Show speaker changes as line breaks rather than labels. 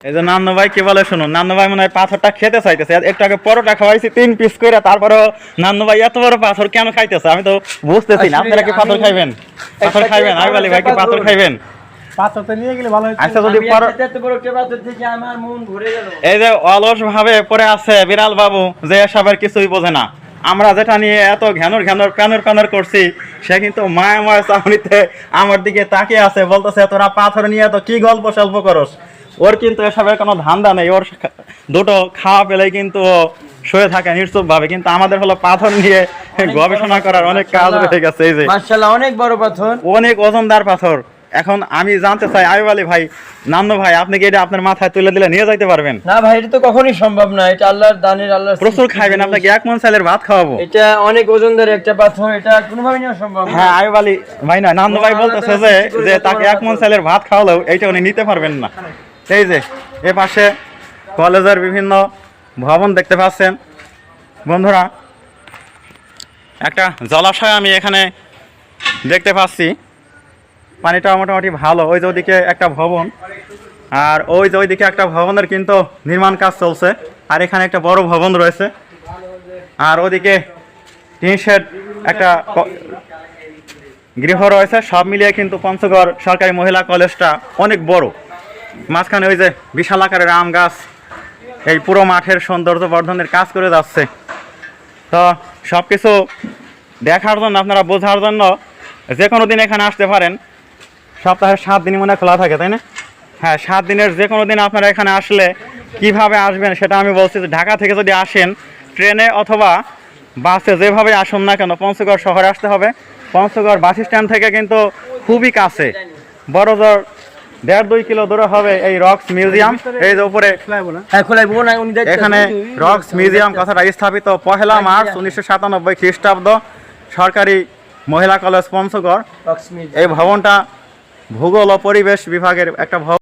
এই যে নান্নু ভাই কি বলে শুনুন, নান্নু ভাই মনে হয় পাথরটা খেতে চাইতেছে। একটু আগে পরোটা খাওয়াইছি 3 পিস করে, তারপরেও নান্নু ভাই এত বড় পাথর কেন খাইতেছে আমি তো বুঝতেছি না। আপনারা কি পাথর খাইবেন? পাথর খাইবেন? আমি বলি ভাই কি পাথর খাইবেন?
পাথরটা নিয়ে গেলে ভালো হতো।
আচ্ছা, যদি এই যে অলস ভাবে পড়ে আছে বিড়াল বাবু, যে এসবের কিছুই বোঝে না, আমরা যেটা নিয়ে এত ঘ্যানর ঘ্যানর প্যানর প্যানর করছি, সে কিন্তু মায়া মায়া চাউনিতে আমার দিকে তাকিয়ে আছে, বলতেছে তোরা পাথর নিয়ে তো কি গল্প স্বল্প করস। ওর কিন্তু এসবের কোনো ধান্দা নেই, ওর দুটো খাওয়া পেলেই কিন্তু ও শুয়ে থাকে নিশ্চুপ ভাবে। কিন্তু আমাদের হলো পাথর নিয়ে গবেষণা করার অনেক কাজ রয়ে গেছে। এই যে
মাশাআল্লাহ অনেক বড় পাথর,
অনেক ওজনদার পাথর। এখন আমি জানতে চাই আইব আলী ভাই, নান্নু ভাই, আপনি কি এটা আপনার মাথায় তুলে দিলে নিয়ে যাইতে পারবেন?
না ভাই, এটা তো কখনোই সম্ভব না। এটা আল্লাহর দানের, আল্লাহর
প্রচুর খাইবেন, আপনাকে 1 মণ চালের ভাত খাওয়াবো।
এটা অনেক ওজনদার একটা পাথর, এটা কোনোভাবে নেওয়া সম্ভব না।
হ্যাঁ, আইব আলী ভাই না, নান্নু ভাই বলতেছে যে তাকে 1 মণ চালের ভাত খাওয়ালেও এইটা উনি নিতে পারবেন না। এই যে এ পাশে কলেজের বিভিন্ন ভবন দেখতে পাচ্ছেন বন্ধুরা। একটা জলাশয় আমি এখানে দেখতে পাচ্ছি, পানিটা মোটামুটি ভালো। ওই যে ওইদিকে একটা ভবন, আর ওই যে ওইদিকে একটা ভবনের কিন্তু নির্মাণ কাজ চলছে, আর এখানে একটা বড় ভবন রয়েছে, আর ওদিকে টিন শেড একটা গৃহ রয়েছে। সব মিলিয়ে কিন্তু পঞ্চগড় সরকারি মহিলা কলেজটা অনেক বড়। মাঝখানে ওই যে বিশাল আকারের আম গাছ এই পুরো মাঠের সৌন্দর্য বর্ধনের কাজ করে যাচ্ছে। তো সব কিছু দেখার জন্য, আপনারা বোঝার জন্য যে কোনো দিন এখানে আসতে পারেন। সপ্তাহের 7 দিনই মনে খোলা থাকে, তাই না? হ্যাঁ, 7 দিনের যে কোনো দিন আপনারা এখানে আসলে কিভাবে আসবেন সেটা আমি বলছি। যে ঢাকা থেকে যদি আসেন ট্রেনে অথবা বাসে, যেভাবে আসুন না কেন, পঞ্চগড় শহরে আসতে হবে। পঞ্চগড় বাস স্ট্যান্ড থেকে কিন্তু খুবই কাছে, বড় জোর 1.5-2 কিলো দূরে হবে এই রক্স মিউজিয়াম। এই যে উপরে এখানে রক্স মিউজিয়াম কথাটা স্থাপিত 1 মার্চ 1997 খ্রিস্টাব্দ, সরকারি মহিলা কলেজ পঞ্চগড়। এই ভবনটা ভূগোল ও পরিবেশ বিভাগের একটা ভবন।